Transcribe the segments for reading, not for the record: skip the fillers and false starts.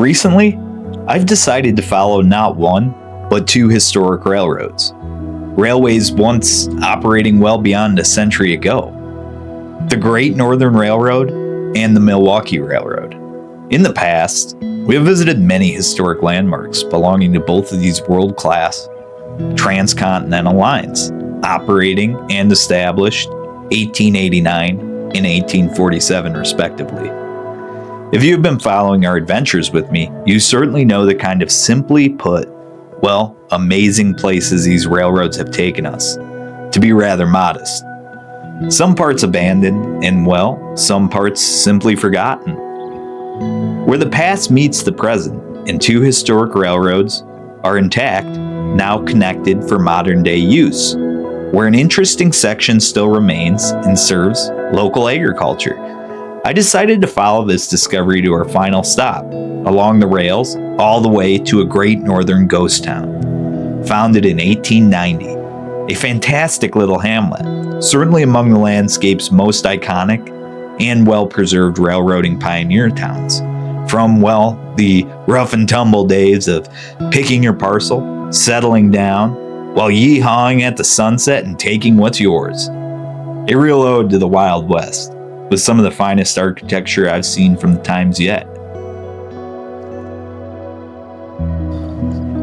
Recently, I've decided to follow not one, but two historic railroads. Railways once operating well beyond a century ago. The Great Northern Railroad and the Milwaukee Railroad. In the past, we have visited many historic landmarks belonging to both of these world-class transcontinental lines, operating and established 1889 and 1847 respectively. If you have been following our adventures with me, you certainly know the kind of simply put, well, amazing places these railroads have taken us, to be rather modest. Some parts abandoned, and well, some parts simply forgotten. Where the past meets the present, and two historic railroads are intact, now connected for modern day use, where an interesting section still remains and serves local agriculture. I decided to follow this discovery to our final stop, along the rails, all the way to a great northern ghost town. Founded in 1890, a fantastic little hamlet, certainly among the landscape's most iconic and well-preserved railroading pioneer towns. From, well, the rough and tumble days of picking your parcel, settling down, while yee-hawing at the sunset and taking what's yours. A real ode to the Wild West, with some of the finest architecture I've seen from the times yet.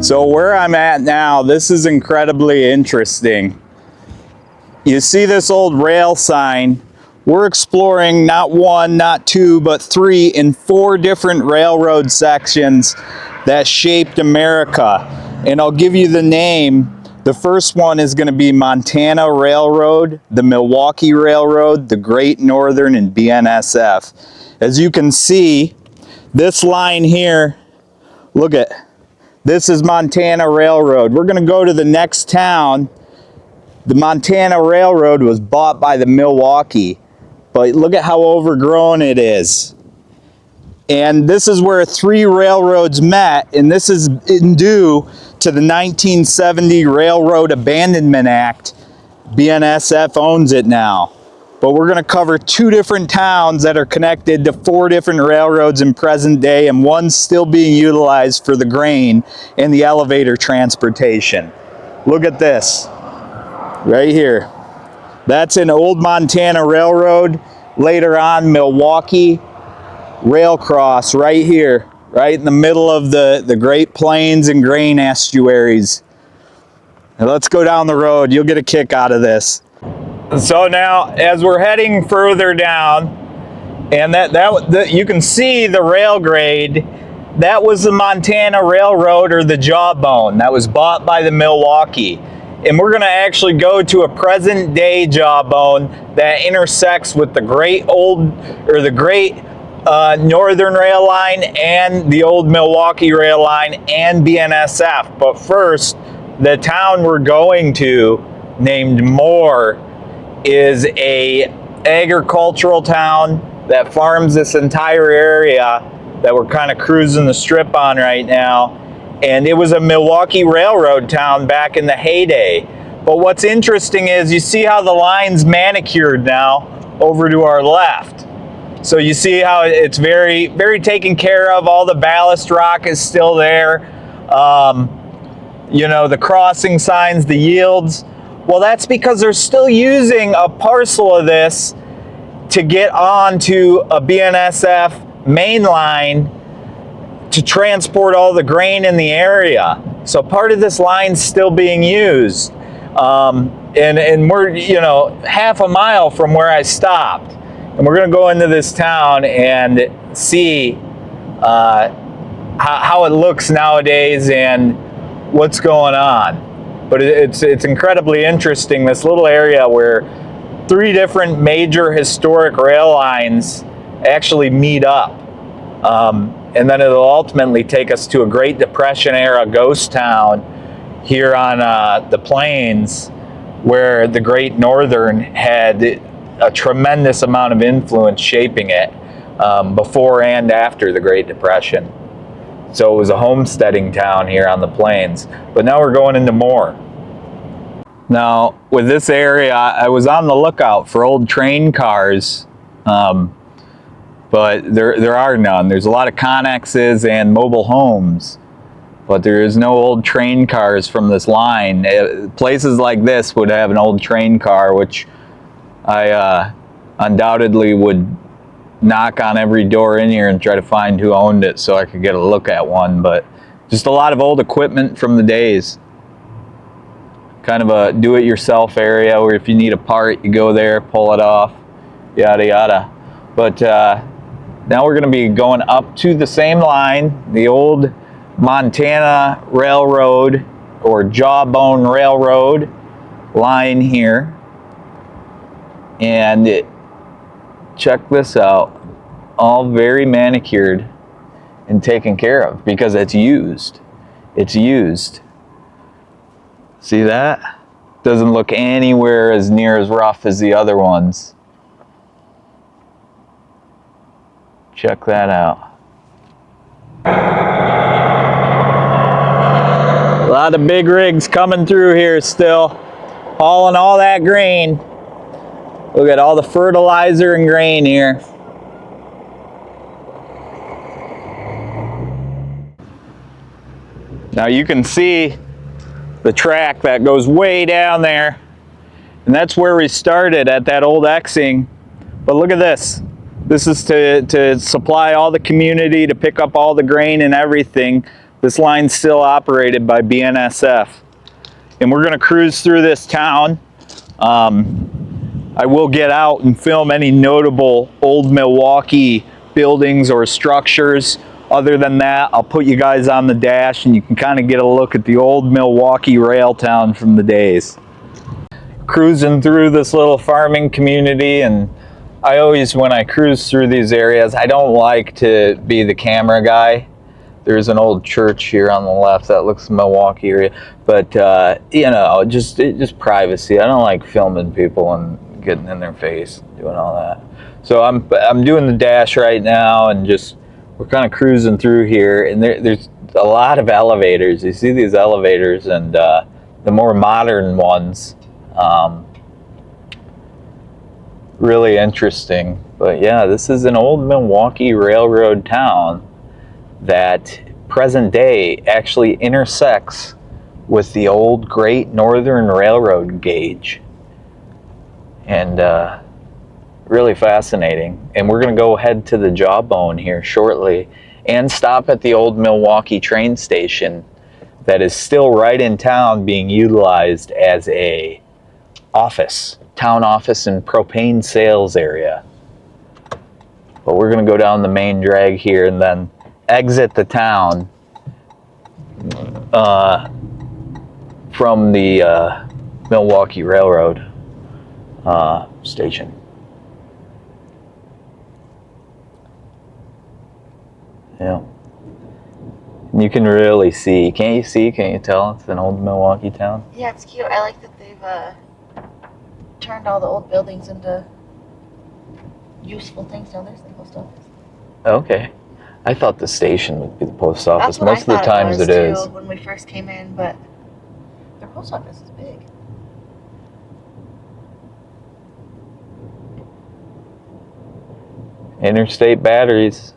So where I'm at now, this is incredibly interesting. You see this old rail sign. We're exploring not one, not two, but three and four different railroad sections that shaped America. And I'll give you the name. The first one is going to be Montana Railroad, the Milwaukee Railroad, the Great Northern, and BNSF. As you can see, this line here, look at, this is Montana Railroad. We're going to go to the next town. The Montana Railroad was bought by the Milwaukee, but look at how overgrown it is. And this is where three railroads met, and this is due to the 1970 Railroad Abandonment Act. BNSF owns it now. But we're going to cover two different towns that are connected to four different railroads in present day, and one's still being utilized for the grain and the elevator transportation. Look at this, right here. That's an old Montana Railroad. Later on, Milwaukee Rail Cross right here, right in the middle of the Great Plains and grain estuaries. Now let's go down the road. You'll get a kick out of this. So now, as we're heading further down, and that you can see the rail grade. That was the Montana Railroad, or the Jawbone, that was bought by the Milwaukee. And we're going to actually go to a present day Jawbone that intersects with the Great Northern Rail Line and the old Milwaukee Rail Line and BNSF. But first, the town we're going to, named Moore, is a agricultural town that farms this entire area that we're kind of cruising the strip on right now. And it was a Milwaukee Railroad town back in the heyday. But what's interesting is you see how the line's manicured now over to our left. So you see how it's very, very taken care of. All the ballast rock is still there. You know, the crossing signs, the yields. Well, that's because they're still using a parcel of this to get onto a BNSF main line to transport all the grain in the area. So part of this line's still being used. And we're, you know, half a mile from where I stopped. And we're going to go into this town and see how it looks nowadays and what's going on. But it's incredibly interesting, this little area where three different major historic rail lines actually meet up. And then it'll ultimately take us to a Great Depression era ghost town here on the plains, where the Great Northern had a tremendous amount of influence shaping it before and after the Great Depression. So it was a homesteading town here on the plains. But now we're going into Moore. Now, with this area, I was on the lookout for old train cars. but there are none. There's a lot of connexes and mobile homes, but there is no old train cars from this line. Places like this would have an old train car, which I undoubtedly would knock on every door in here and try to find who owned it so I could get a look at one. But just a lot of old equipment from the days. Kind of a do-it-yourself area where if you need a part, you go there, pull it off, yada yada. But now we're going to be going up to the same line, the old Montana Railroad or Jawbone Railroad line here. And check this out, all very manicured and taken care of because it's used. It's used. See that? Doesn't look anywhere as near as rough as the other ones. Check that out. A lot of big rigs coming through here still, hauling all that grain. Look at all the fertilizer and grain here. Now you can see the track that goes way down there, and that's where we started at that old Xing. But look at this. This is to supply all the community, to pick up all the grain and everything. This line's still operated by BNSF. And we're gonna cruise through this town. I will get out and film any notable old Milwaukee buildings or structures. Other than that, I'll put you guys on the dash and you can kind of get a look at the old Milwaukee rail town from the days. Cruising through this little farming community, and I always, when I cruise through these areas, I don't like to be the camera guy. There's an old church here on the left that looks Milwaukee area, but you know, just privacy. I don't like filming people and getting in their face, doing all that. So I'm doing the dash right now, and just we're kind of cruising through here, and there's a lot of elevators. You see these elevators, and the more modern ones, really interesting. But yeah, this is an old Milwaukee railroad town that present day actually intersects with the old Great Northern Railroad gauge. And really fascinating. And we're going to go head to the Jawbone here shortly and stop at the old Milwaukee train station that is still right in town, being utilized as a office, town office and propane sales area. But we're going to go down the main drag here and then exit the town from the Milwaukee Railroad station. Yeah. And you can really see, can't you see? Can't you tell it's an old Milwaukee town? Yeah, it's cute. I like that they've turned all the old buildings into useful things. Now there's the post office. Okay. I thought the station would be the post office. That's what Most of the times it is. Too, when we first came in, but their post office is big. Interstate batteries.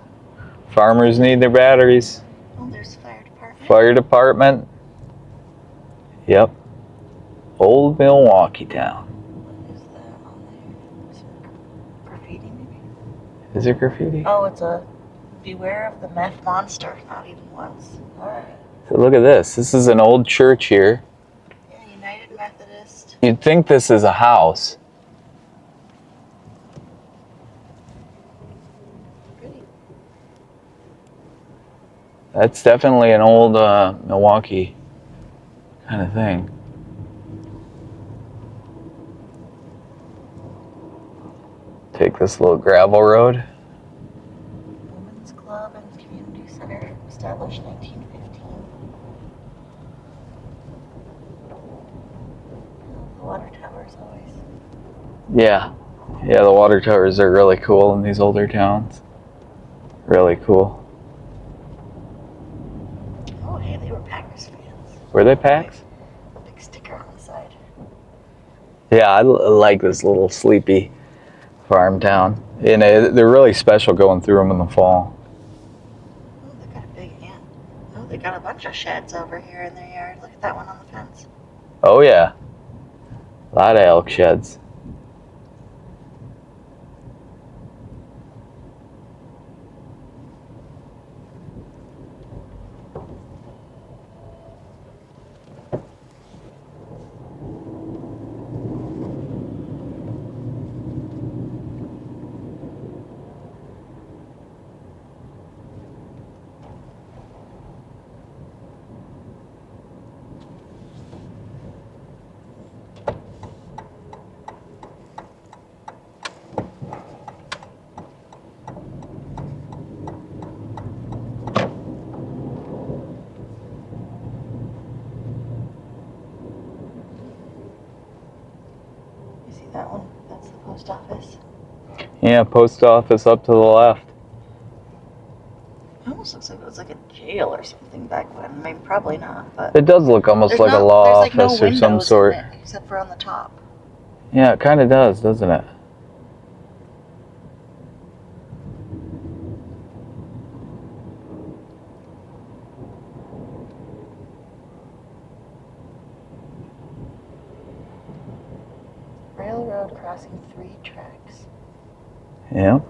Farmers need their batteries. Oh, there's the fire department. Fire department. Yep. Old Milwaukee town. What is that on there? Is it graffiti maybe? Is it graffiti? Oh, it's a beware of the meth monster. Not even once. Alright. So look at this. This is an old church here. Yeah, United Methodist. You'd think this is a house. Pretty. That's definitely an old Milwaukee kind of thing. Take this little gravel road. Women's Club and Community Center, established 1915. The water towers always. Yeah. Yeah, the water towers are really cool in these older towns. Really cool. Oh, hey, they were Packers fans. Were they Packs? Big sticker on the side. Yeah, I like this little sleepy farm town. And they're really special going through them in the fall. Oh, they got a big ant. Oh, they got a bunch of sheds over here in their yard. Look at that one on the fence. Oh yeah, a lot of elk sheds. You see that one? That's the post office. Yeah, post office up to the left. It almost looks like it was like a jail or something back then. Maybe, probably not, but It does look almost like a law there's like no office or some windows sort. in it, except for on the top. Yeah, it kind of does, doesn't it? Railroad crossing 3 tracks. Yeah.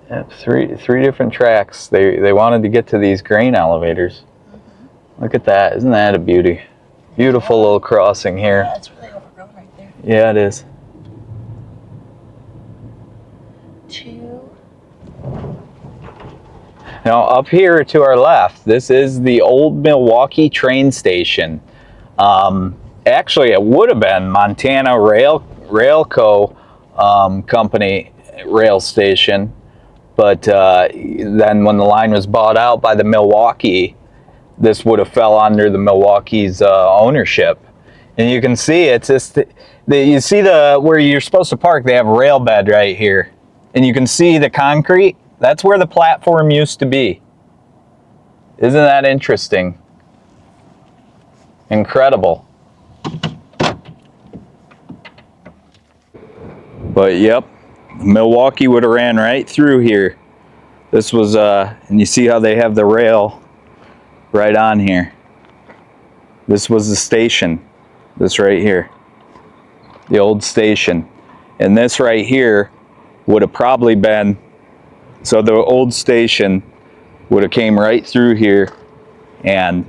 Yeah, three different tracks. They wanted to get to these grain elevators. Mm-hmm. Look at that. Isn't that a beauty? Beautiful little crossing here. Yeah, it's really overgrown right there. Yeah, it is. 2. Now, up here to our left, this is the old Milwaukee train station. Actually, it would have been Montana Railco Company rail station, but then when the line was bought out by the Milwaukee, this would have fell under the Milwaukee's ownership. And you can see it's just you see where you're supposed to park. They have a rail bed right here, and you can see the concrete. That's where the platform used to be. Isn't that interesting? Incredible. But yep, Milwaukee would have ran right through here. This was, and you see how they have the rail right on here. This was the station. This right here. The old station. And this right here would have probably been, so the old station would have came right through here, and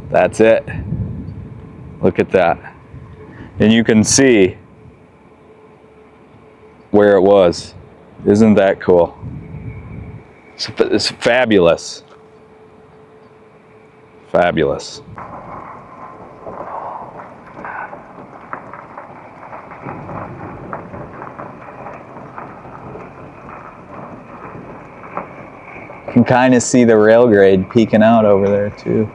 that's it. Look at that. And you can see where it was. Isn't that cool? It's fabulous. Fabulous. You can kind of see the rail grade peeking out over there too.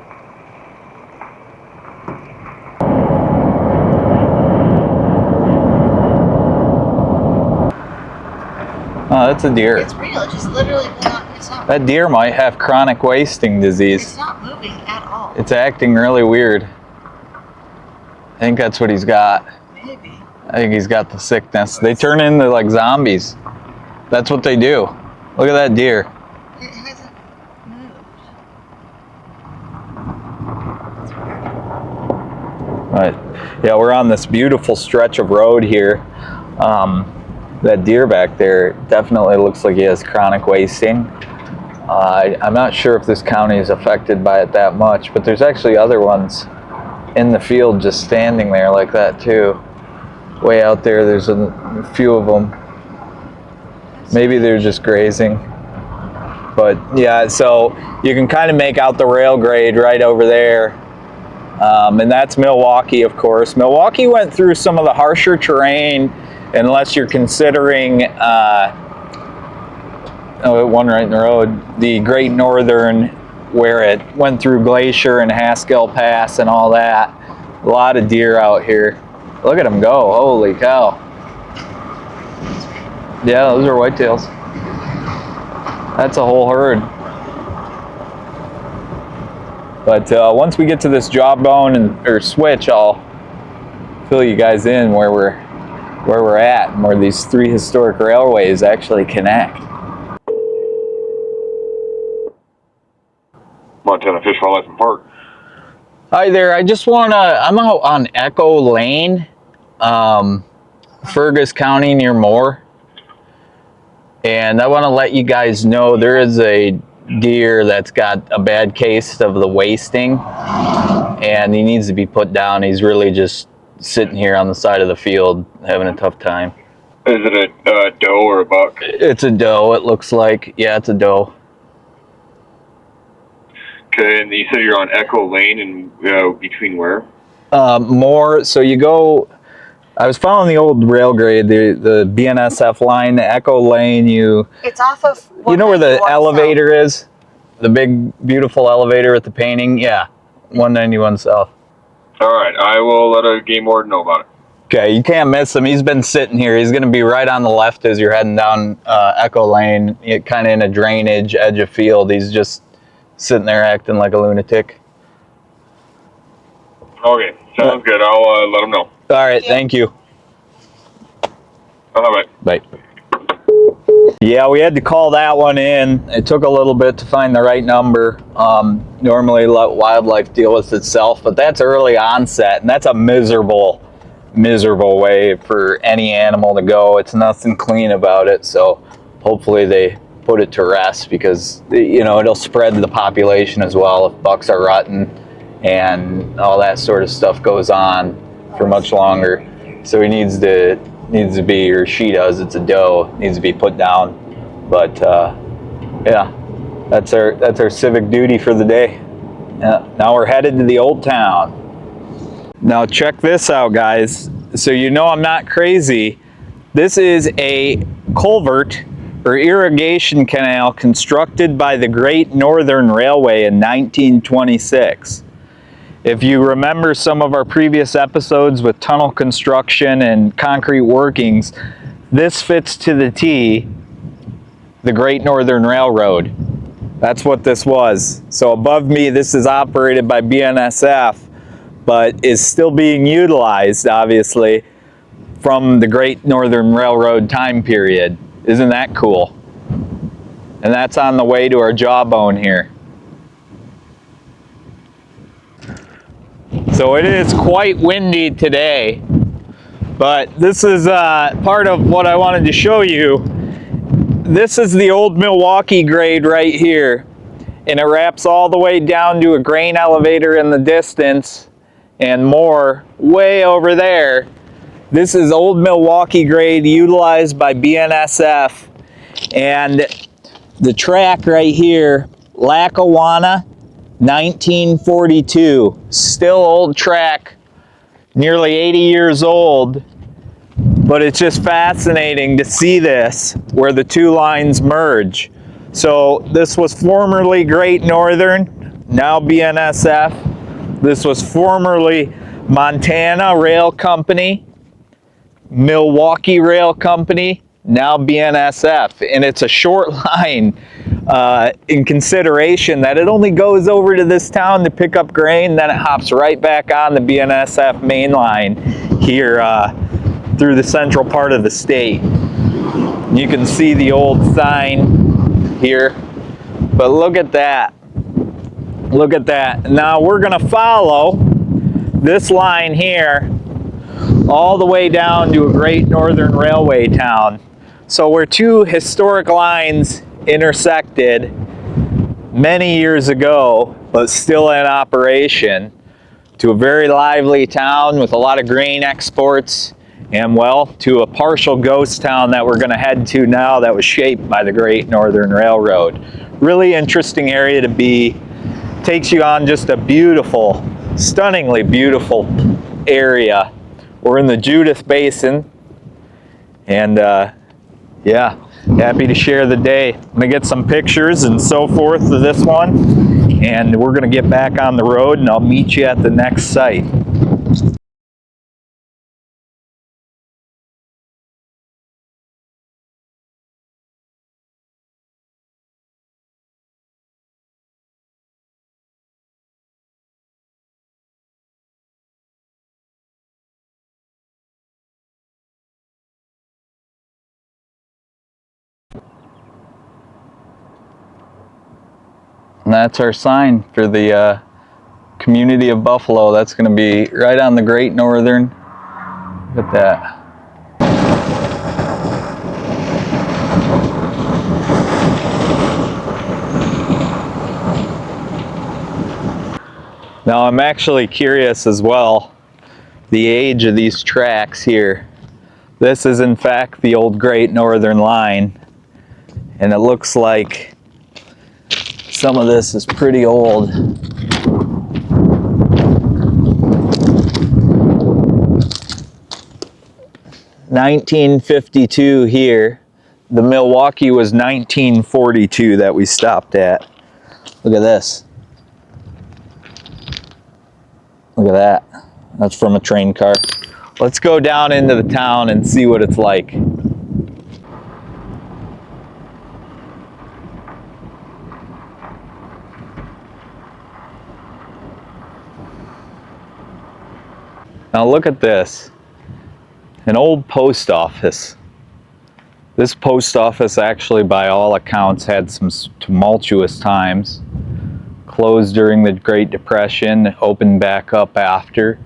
Oh, that's a deer. It's real. It just literally will not. It's not. That deer might have chronic wasting disease. It's not moving at all. It's acting really weird. I think that's what he's got. Maybe. I think he's got the sickness. They turn into like zombies. That's what they do. Look at that deer. It hasn't moved. That's weird. Right. Yeah, we're on this beautiful stretch of road here. That deer back there definitely looks like he has chronic wasting. I'm not sure if this county is affected by it that much, but there's actually other ones in the field just standing there like that too. Way out there, there's a few of them. Maybe they're just grazing. But yeah, so you can kind of make out the rail grade right over there. And that's Milwaukee, of course. Milwaukee went through some of the harsher terrain, unless you're considering one right in the road, the Great Northern, where it went through Glacier and Haskell Pass and all that. A lot of deer out here. Look at them go, holy cow. Yeah, those are whitetails. That's a whole herd. But once we get to this jawbone or switch, I'll fill you guys in where we're where we're at and where these three historic railways actually connect. Montana Fish, Wildlife and Park. Hi there, I'm out on Echo Lane, Fergus County near Moore. And I want to let you guys know there is a deer that's got a bad case of the wasting and he needs to be put down. He's really just sitting here on the side of the field having a tough time. Is it a doe or a buck? It's a doe, it looks like. Yeah, it's a doe. Okay, and you said you're on Echo Lane and between where? Moore, so you go, I was following the old rail grade, the BNSF line, the Echo Lane, It's off of. you know where the 191 elevator South. is? The big, beautiful elevator at the painting? Yeah, 191 South. All right, I will let a game warden know about it. Okay, you can't miss him. He's been sitting here. He's going to be right on the left as you're heading down Echo Lane, kind of in a drainage edge of field. He's just sitting there acting like a lunatic. Okay, sounds good. I'll let him know. All right, thank you. Bye. Bye. Yeah, we had to call that one in. It took a little bit to find the right number. Normally let wildlife deal with itself, but that's early onset, and that's a miserable way for any animal to go. It's nothing clean about it, so hopefully they put it to rest because, you know, it'll spread to the population as well if bucks are rutting and all that sort of stuff goes on for much longer. So he needs to be, or she does, it's a doe, needs to be put down. But yeah, that's our civic duty for the day. Yeah, now we're headed to the old town. Now check this out, guys. So you know I'm not crazy. This is a culvert or irrigation canal constructed by the Great Northern Railway in 1926. If you remember some of our previous episodes with tunnel construction and concrete workings, this fits to the T, the Great Northern Railroad. That's what this was. So above me, this is operated by BNSF, but is still being utilized, obviously, from the Great Northern Railroad time period. Isn't that cool? And that's on the way to our jawbone here. So it is quite windy today, but this is part of what I wanted to show you. This is the old Milwaukee grade right here, and it wraps all the way down to a grain elevator in the distance and more way over there. This is old Milwaukee grade utilized by BNSF, and the track right here, Lackawanna, 1942, still old track, nearly 80 years old, but it's just fascinating to see this, where the two lines merge. So this was formerly Great Northern, now BNSF. This was formerly Montana Rail Company, Milwaukee Rail Company, now BNSF, and it's a short line in consideration that it only goes over to this town to pick up grain, then it hops right back on the BNSF main line here through the central part of the state. You can see the old sign here, but look at that. Look at that. Now we're going to follow this line here all the way down to a Great Northern Railway town. So where two historic lines intersected many years ago, but still in operation, to a very lively town with a lot of grain exports, and well, to a partial ghost town that we're going to head to now that was shaped by the Great Northern Railroad. Really interesting area to be. Takes you on just a beautiful, stunningly beautiful area. We're in the Judith Basin, and yeah, happy to share the day. I'm gonna get some pictures and so forth of this one, and we're gonna get back on the road, and I'll meet you at the next site. And that's our sign for the community of Buffalo. That's going to be right on the Great Northern. Look at that. Now I'm actually curious as well, the age of these tracks here. This is in fact the old Great Northern Line, and it looks like some of this is pretty old. (1952) here. The Milwaukee was 1942 that we stopped at. Look at this. Look at that. That's from a train car. Let's go down into the town and see what it's like. Now look at this. An old post office. This post office actually, by all accounts, had some tumultuous times. Closed during the Great Depression, opened back up after,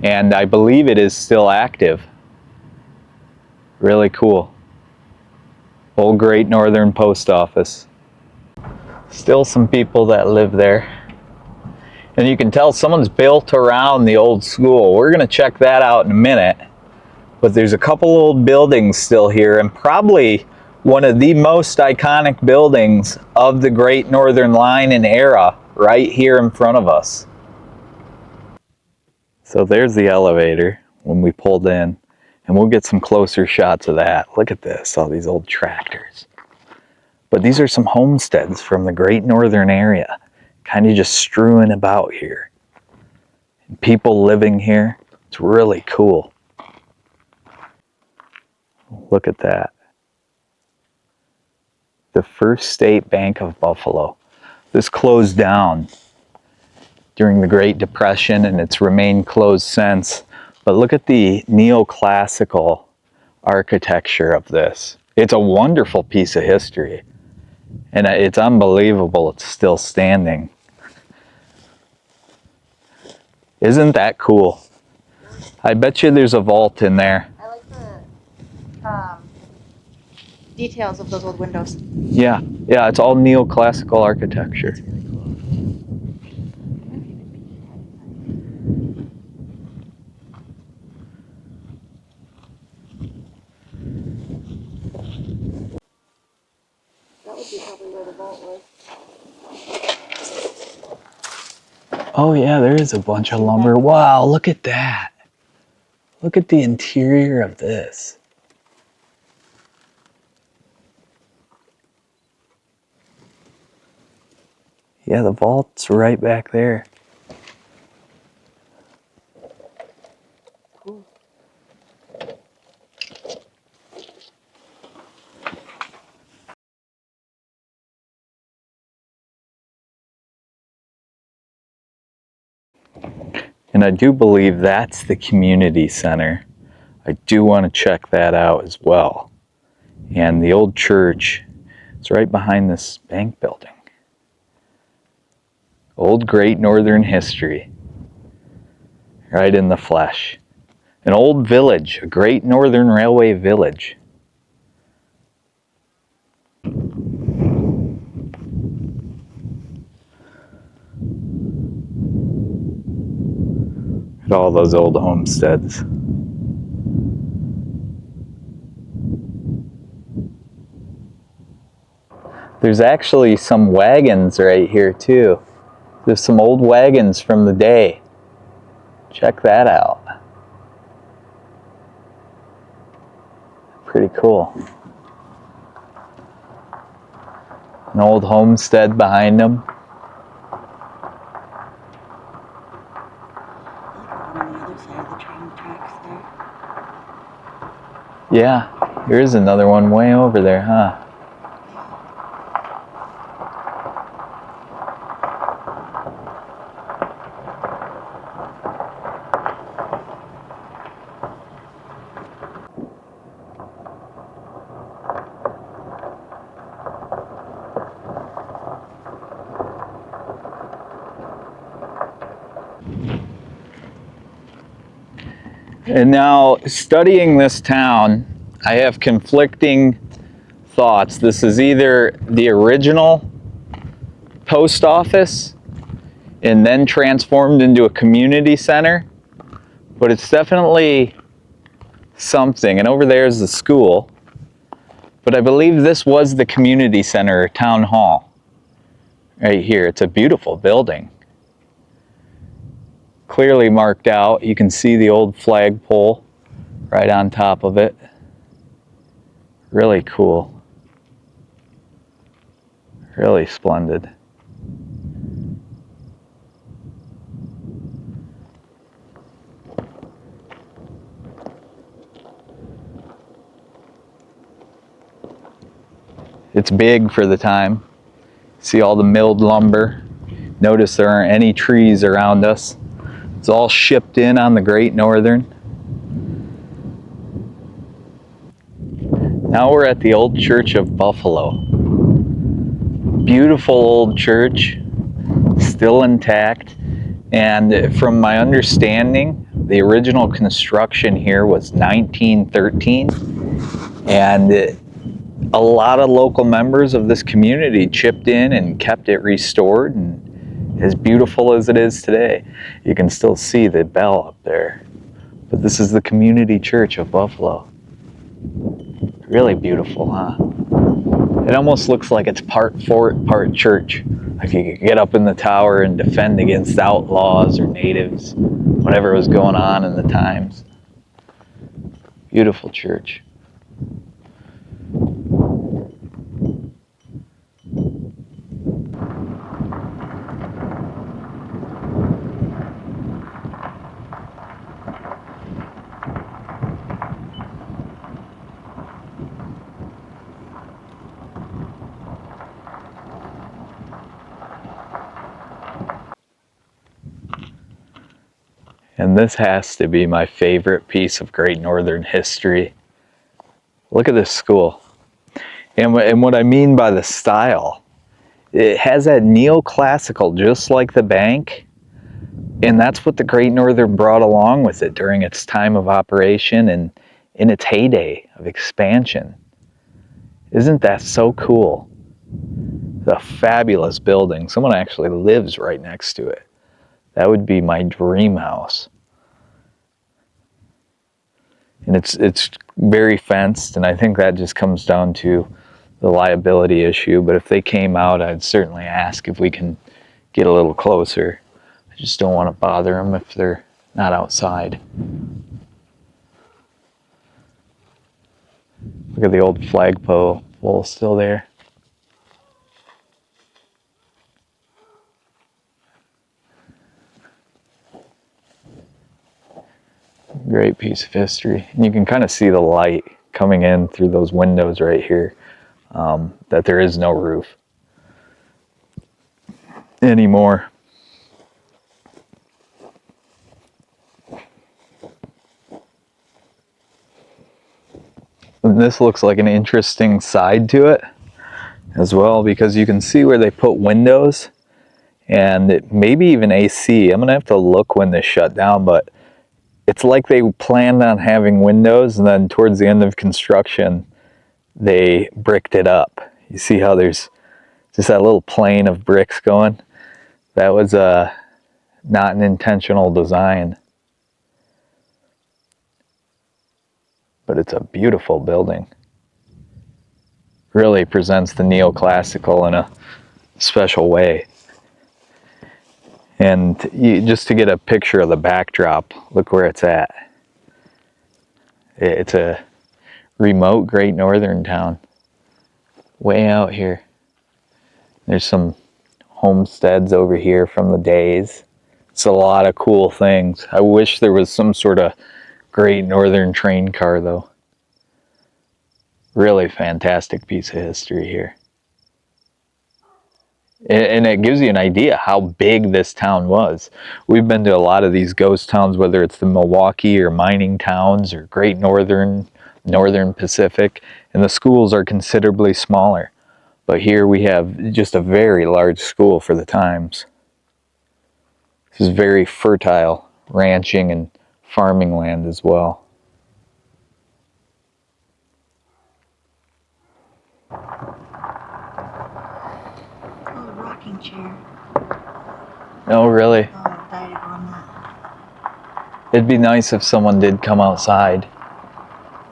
and I believe it is still active. Really cool. Old Great Northern Post Office. Still some people that live there. And you can tell someone's built around the old school. We're going to check that out in a minute. But there's a couple old buildings still here, and probably one of the most iconic buildings of the Great Northern Line and era right here in front of us. So there's the elevator when we pulled in, and we'll get some closer shots of that. Look at this, all these old tractors. But these are some homesteads from the Great Northern area, kind of just strewing about here. And people living here. It's really cool. Look at that. The First State Bank of Buffalo. This closed down during the Great Depression, and it's remained closed since. But look at the neoclassical architecture of this. It's a wonderful piece of history, and it's unbelievable it's still standing. Isn't that cool? I bet you there's a vault in there. I like the details of those old windows. Yeah, it's all neoclassical architecture. It's really cool. That would be probably where the vault was. Oh yeah, there is a bunch of lumber. Wow, look at that. Look at the interior of this. Yeah, the vault's right back there. Cool. And I do believe that's the community center. I do want to check that out as well. And the old church is right behind this bank building. Old Great Northern history. Right in the flesh. An old village, a Great Northern Railway village. At all those old homesteads. There's actually some wagons right here too. There's some old wagons from the day. Check that out. Pretty cool. An old homestead behind them. On the other side of the train tracks there. Yeah, here's another one way over there, huh? And now, studying this town, I have conflicting thoughts. This is either the original post office and then transformed into a community center, but it's definitely something. And over there is the school, but I believe this was the community center or town hall right here. It's a beautiful building, clearly marked out. You can see the old flagpole right on top of it. Really cool. Really splendid. It's big for the time. See all the milled lumber. Notice there aren't any trees around us. It's all shipped in on the Great Northern. Now we're at the old Church of Buffalo. Beautiful old church, still intact. And from my understanding, the original construction here was 1913. And a lot of local members of this community chipped in and kept it restored, and as beautiful as it is today. You can still see the bell up there. But this is the Community Church of Buffalo. Really beautiful, huh? It almost looks like it's part fort, part church. Like you could get up in the tower and defend against outlaws or natives, whatever was going on in the times. Beautiful church. And this has to be my favorite piece of Great Northern history. Look at this school. And what I mean by the style, it has that neoclassical, just like the bank. And that's what the Great Northern brought along with it during its time of operation and in its heyday of expansion. Isn't that so cool? It's a fabulous building. Someone actually lives right next to it. That would be my dream house. And it's very fenced, and I think that just comes down to the liability issue. But if they came out, I'd certainly ask if we can get a little closer. I just don't want to bother them if they're not outside. Look at the old flagpole still there. Great piece of history. And you can kind of see the light coming in through those windows right here, that there is no roof anymore. And this looks like an interesting side to it as well, because you can see where they put windows and maybe even AC. I'm gonna have to look when this shut down, but it's like they planned on having windows, and then towards the end of construction, they bricked it up. You see how there's just that little plane of bricks going? That was not an intentional design. But it's a beautiful building. Really presents the neoclassical in a special way. And just to get a picture of the backdrop, look where it's at. It's a remote Great Northern town, way out here. There's some homesteads over here from the days. It's a lot of cool things. I wish there was some sort of Great Northern train car though. Really fantastic piece of history here. And it gives you an idea how big this town was. We've been to a lot of these ghost towns, whether it's the Milwaukee or mining towns or Great Northern, Northern Pacific, and the schools are considerably smaller. But here we have just a very large school for the times. This is very fertile ranching and farming land as well. Oh, rocking chair. Oh, really? Oh, I died on that. It'd be nice if someone did come outside.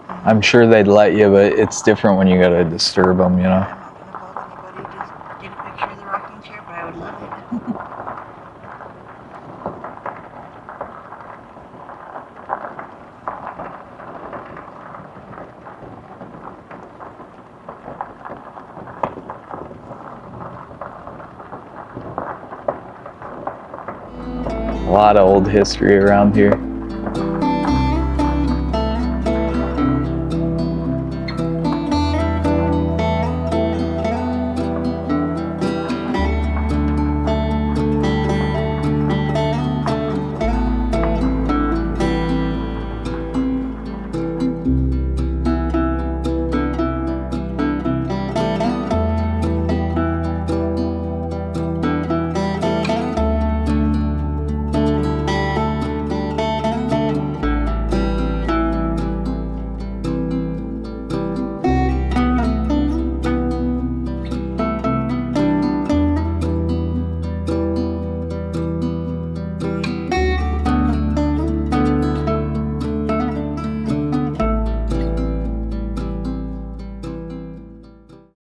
I'm sure they'd let you, but it's different when you gotta disturb them, you know? I'm not gonna bother anybody. Just get a picture of the rocking chair, but I would love it. A lot of old history around here.